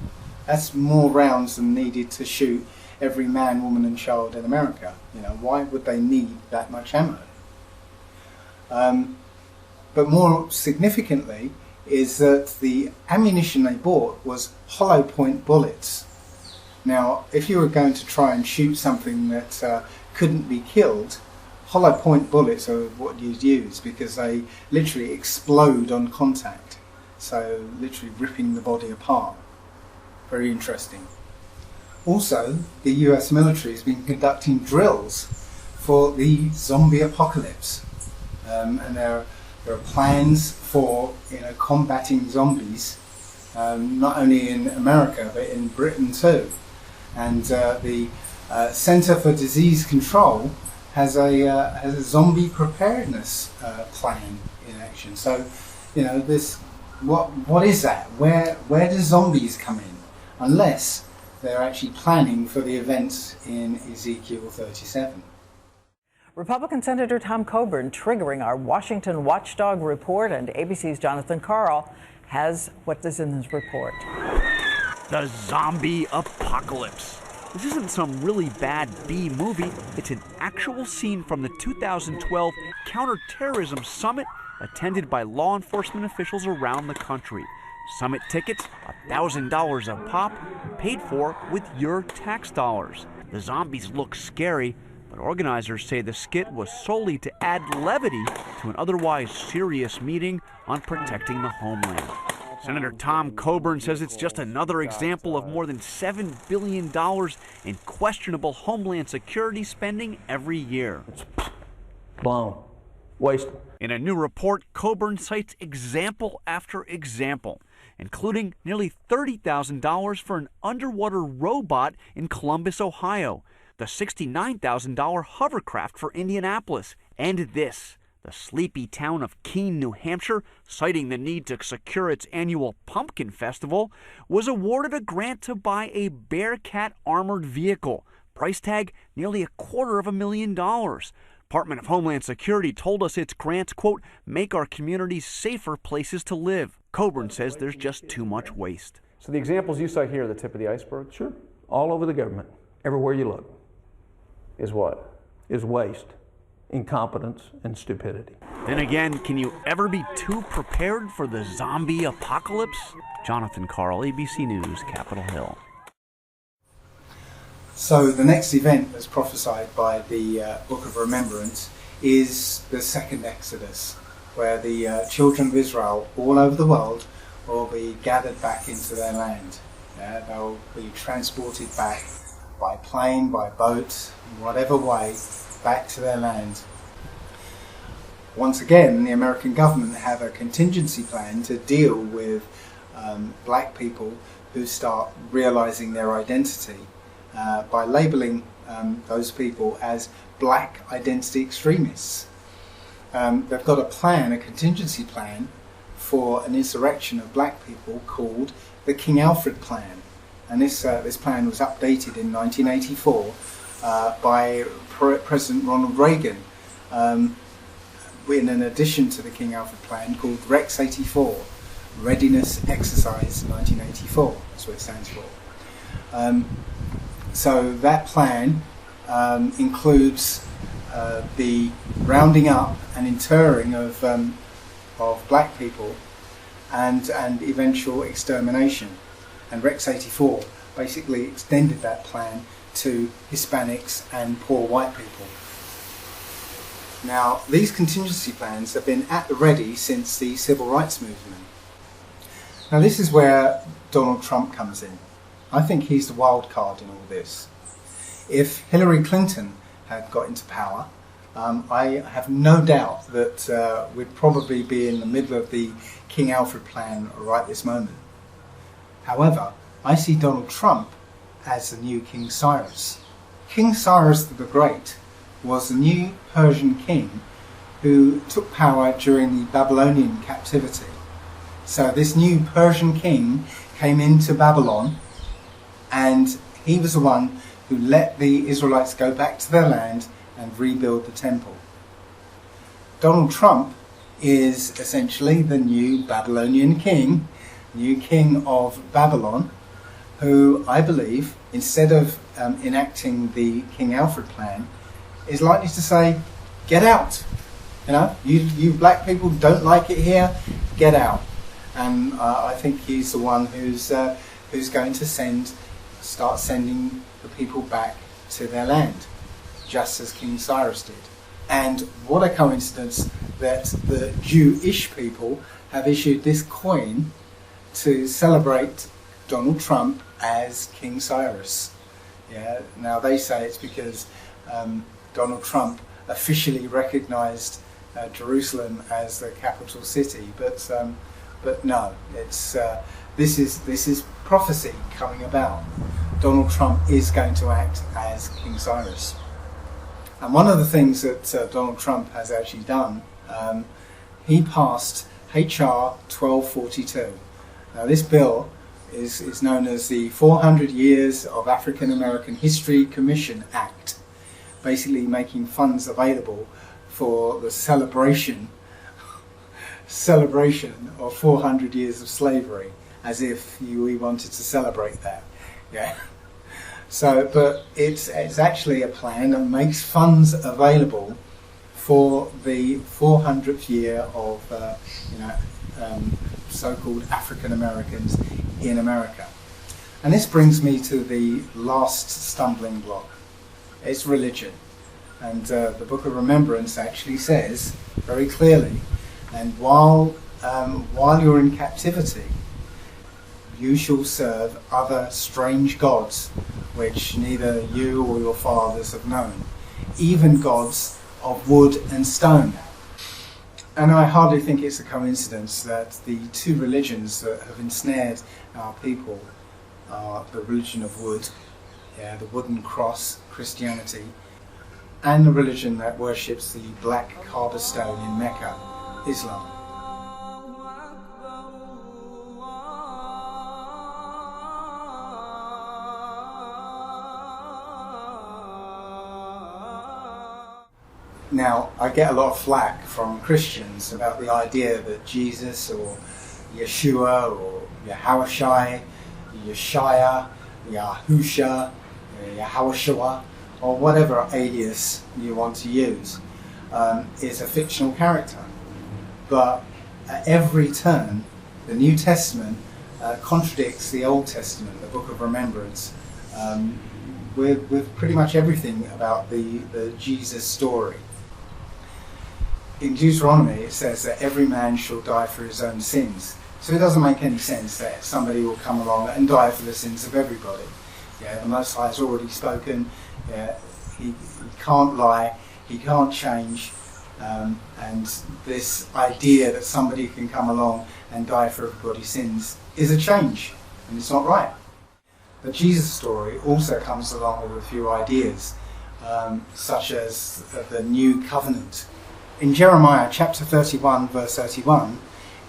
That's more rounds than needed to shoot every man, woman and child in America. You know, why would they need that much ammo? But more significantly is that the ammunition they bought was hollow point bullets. Now, if you were going to try and shoot something that couldn't be killed, hollow point bullets are what you'd use because they literally explode on contact. So literally ripping the body apart. Very interesting. Also, the US military has been conducting drills for the zombie apocalypse. And there are plans for combating zombies, not only in America but in Britain too. And the Centre for Disease Control has a zombie preparedness plan in action. So, what is that? Where do zombies come in? Unless they're actually planning for the events in Ezekiel 37. Republican Senator Tom Coburn triggering our Washington Watchdog report, and ABC's Jonathan Karl has what is in his report. The zombie apocalypse. This isn't some really bad B movie. It's an actual scene from the 2012 Counterterrorism Summit attended by law enforcement officials around the country. Summit tickets, $1,000 a pop, paid for with your tax dollars. The zombies look scary, but organizers say the skit was solely to add levity to an otherwise serious meeting on protecting the homeland. Senator Tom Coburn says it's just another example of more than $7 billion in questionable homeland security spending every year. Blown. Wasted. In a new report, Coburn cites example after example, including nearly $30,000 for an underwater robot in Columbus, Ohio, the $69,000 hovercraft for Indianapolis, and this, the sleepy town of Keene, New Hampshire, citing the need to secure its annual Pumpkin Festival, was awarded a grant to buy a Bearcat armored vehicle, price tag nearly $250,000. Department of Homeland Security told us its grants, quote, make our communities safer places to live. Coburn says there's just too much waste. So the examples you cite here are the tip of the iceberg? Sure. All over the government, everywhere you look, is what? Is waste, incompetence, and stupidity. Then again, can you ever be too prepared for the zombie apocalypse? Jonathan Karl, ABC News, Capitol Hill. So the next event that's prophesied by the Book of Remembrance is the second Exodus, where the children of Israel all over the world will be gathered back into their land. They'll be transported back by plane, by boat, in whatever way, back to their land. once again, the American government have a contingency plan to deal with black people who start realizing their identity by labeling those people as black identity extremists. They've got a plan, a contingency plan, for an insurrection of black people called the King Alfred Plan. And this plan was updated in 1984 by President Ronald Reagan in an addition to the King Alfred Plan called Rex 84, Readiness Exercise 1984, that's what it stands for. So that plan includes the rounding up and interring of black people and eventual extermination. And Rex 84 basically extended that plan to Hispanics and poor white people. Now, these contingency plans have been at the ready since the civil rights movement. Now, this is where Donald Trump comes in. I think he's the wild card in all this. If Hillary Clinton had got into power, I have no doubt that we'd probably be in the middle of the King Alfred Plan right this moment. However, I see Donald Trump as the new King Cyrus. King Cyrus the Great was the new Persian king who took power during the Babylonian captivity. So this new Persian king came into Babylon, and he was the one who let the Israelites go back to their land and rebuild the temple. Donald Trump is essentially the new Babylonian king, new king of Babylon, who I believe, instead of enacting the King Alfred Plan, is likely to say, get out. You know, you black people don't like it here, get out. And I think he's the one who's going to start sending the people back to their land, just as King Cyrus did. And what a coincidence that the Jewish people have issued this coin to celebrate Donald Trump as King Cyrus. Yeah. Now they say it's because Donald Trump officially recognised Jerusalem as the capital city, but no, it's this is prophecy coming about. Donald Trump is going to act as King Cyrus. And one of the things that Donald Trump has actually done, he passed H.R. 1242. Now this bill is known as the 400 Years of African American History Commission Act, basically making funds available for the celebration of 400 years of slavery, as if we wanted to celebrate that. Yeah. So, but it's actually a plan that makes funds available for the 400th year of so-called African Americans in America. And this brings me to the last stumbling block. It's religion. And the Book of Remembrance actually says very clearly, and while you're in captivity, you shall serve other strange gods, which neither you or your fathers have known, even gods of wood and stone. And I hardly think it's a coincidence that the two religions that have ensnared our people are the religion of wood, the wooden cross, Christianity, and the religion that worships the black Kaaba stone in Mecca, Islam. Now, I get a lot of flack from Christians about the idea that Jesus or Yeshua or Yahushai, Yeshaya, Yahusha, Yahushua, or whatever alias you want to use, is a fictional character. But at every turn, the New Testament contradicts the Old Testament, the Book of Remembrance, with pretty much everything about the Jesus story. In Deuteronomy it says that every man shall die for his own sins. So it doesn't make any sense that somebody will come along and die for the sins of everybody. Yeah, the Most High has already spoken. Yeah, he can't lie, he can't change, And this idea that somebody can come along and die for everybody's sins is a change, and it's not right. The Jesus story also comes along with a few ideas, such as the new covenant. In Jeremiah chapter 31, verse 31,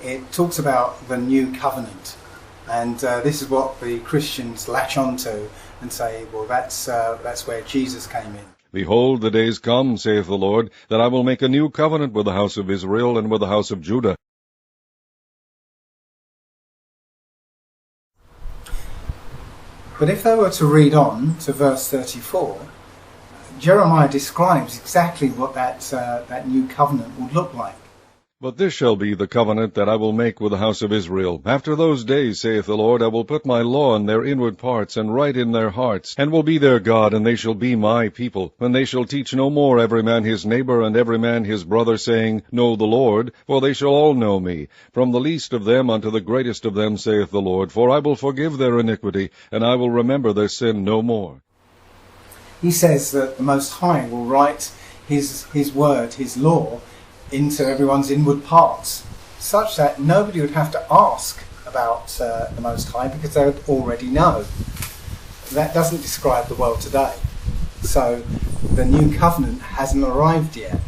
it talks about the new covenant. And this is what the Christians latch onto and say, well, that's where Jesus came in. Behold, the days come, saith the Lord, that I will make a new covenant with the house of Israel and with the house of Judah. But if they were to read on to verse 34, Jeremiah describes exactly what that new covenant would look like. But this shall be the covenant that I will make with the house of Israel. After those days, saith the Lord, I will put my law in their inward parts, and write in their hearts, and will be their God, and they shall be my people. And they shall teach no more every man his neighbor, and every man his brother, saying, Know the Lord, for they shall all know me, from the least of them unto the greatest of them, saith the Lord. For I will forgive their iniquity, and I will remember their sin no more. He says that the Most High will write his word, his law, into everyone's inward parts, such that nobody would have to ask about the Most High, because they would already know. That doesn't describe the world today. So the new covenant hasn't arrived yet.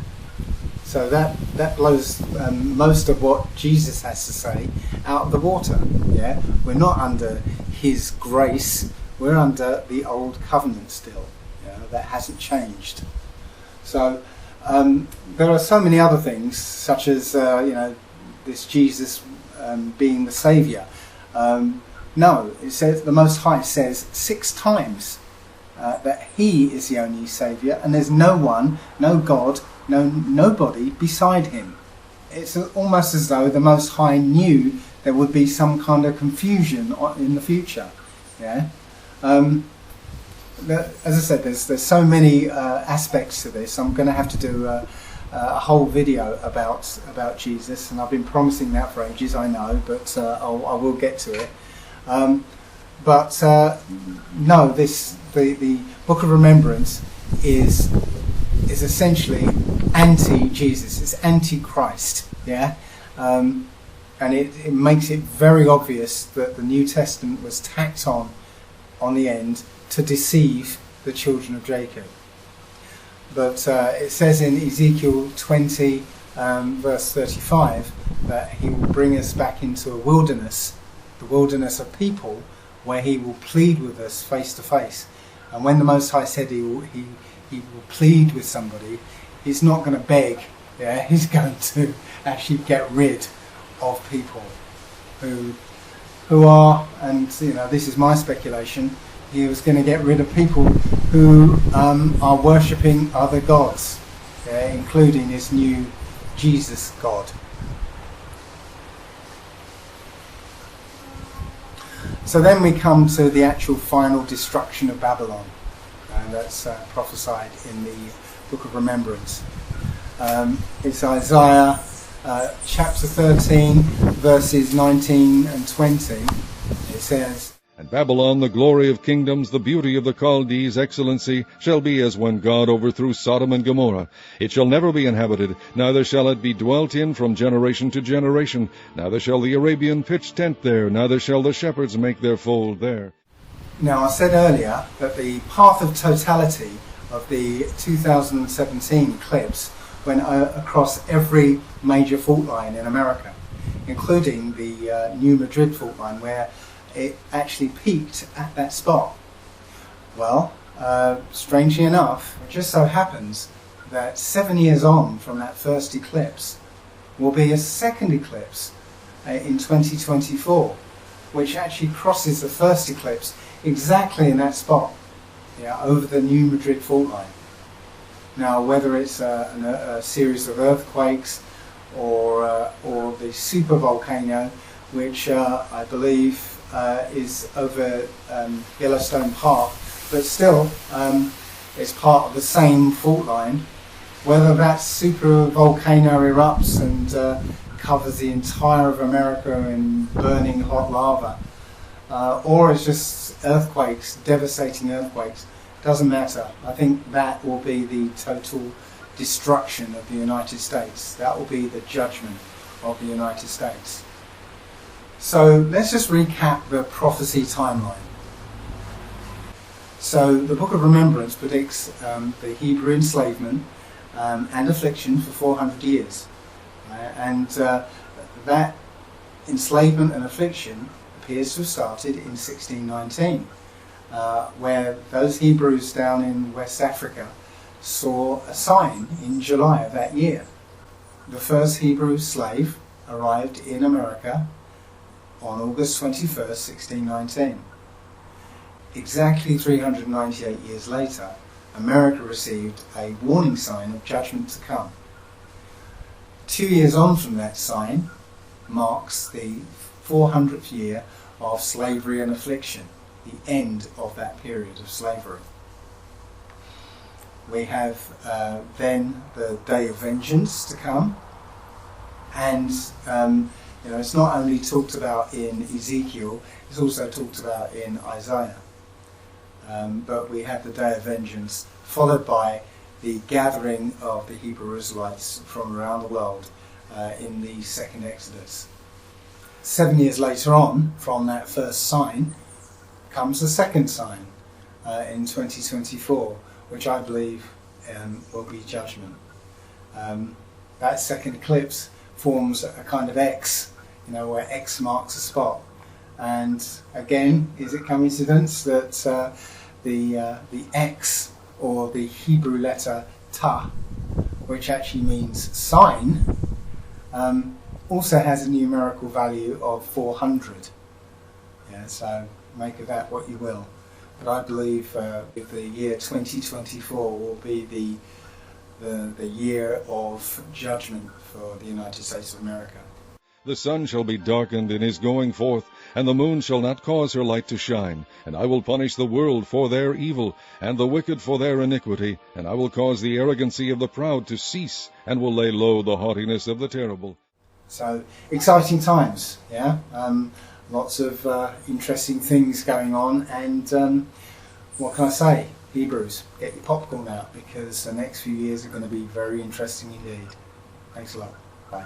So that blows most of what Jesus has to say out of the water. Yeah, we're not under his grace, we're under the old covenant still. That hasn't changed. So there are so many other things, such as this Jesus being the Saviour. No, it says the Most High says 6 times that He is the only Saviour, and there's no one, no God, nobody beside Him. It's almost as though the Most High knew there would be some kind of confusion in the future. Yeah. As I said, there's so many aspects to this. I'm going to have to do a whole video about Jesus, and I've been promising that for ages, I know, but I will get to it. No, the Book of Remembrance is essentially anti-Jesus. It's anti-Christ. Yeah, and it makes it very obvious that the New Testament was tacked on the end to deceive the children of Jacob. But it says in Ezekiel 20 verse 35 that he will bring us back into a wilderness, the wilderness of people, where he will plead with us face to face. And when the Most High said he will plead with somebody, he's not going to beg. Yeah, he's going to actually get rid of people who are, and this is my speculation, he was going to get rid of people who are worshipping other gods, including his new Jesus God. So then we come to the actual final destruction of Babylon, and that's prophesied in the Book of Remembrance. It's Isaiah chapter 13, verses 19 and 20. It says, And Babylon, the glory of kingdoms, the beauty of the Chaldees' excellency, shall be as when God overthrew Sodom and Gomorrah. It shall never be inhabited, neither shall it be dwelt in from generation to generation. Neither shall the Arabian pitch tent there, neither shall the shepherds make their fold there. Now, I said earlier that the path of totality of the 2017 eclipse went across every major fault line in America, including the New Madrid fault line, where it actually peaked at that spot. Well, strangely enough, it just so happens that 7 years on from that first eclipse will be a second eclipse in 2024, which actually crosses the first eclipse exactly in that spot, over the New Madrid fault line. Now, whether it's a series of earthquakes or the super volcano, which I believe is over Yellowstone Park, but still it's part of the same fault line, whether that super volcano erupts and covers the entire of America in burning hot lava, or it's just earthquakes, devastating earthquakes, doesn't matter. I think that will be the total destruction of the United States. That will be the judgment of the United States. So let's just recap the prophecy timeline. So the Book of Remembrance predicts the Hebrew enslavement and affliction for 400 years. And that enslavement and affliction appears to have started in 1619, where those Hebrews down in West Africa saw a sign in July of that year. The first Hebrew slave arrived in America on August 21st, 1619. Exactly 398 years later, America received a warning sign of judgment to come. 2 years on from that sign marks the 400th year of slavery and affliction, the end of that period of slavery. We have then the day of vengeance to come, and it's not only talked about in Ezekiel, it's also talked about in Isaiah. But we have the day of vengeance, followed by the gathering of the Hebrew Israelites from around the world in the second Exodus. 7 years later on, from that first sign, comes the second sign in 2024, which I believe will be judgment. That second eclipse forms a kind of X, where X marks a spot. And again, is it coincidence that the X, or the Hebrew letter Ta, which actually means sign, also has a numerical value of 400. Yeah, so make of that what you will. But I believe the year 2024 will be the year of judgment for the United States of America. The sun shall be darkened in his going forth, and the moon shall not cause her light to shine. And I will punish the world for their evil, and the wicked for their iniquity. And I will cause the arrogancy of the proud to cease, and will lay low the haughtiness of the terrible. So, exciting times, yeah? Lots of interesting things going on, and what can I say? Hebrews, get your popcorn out, because the next few years are going to be very interesting indeed. Thanks a lot. Bye.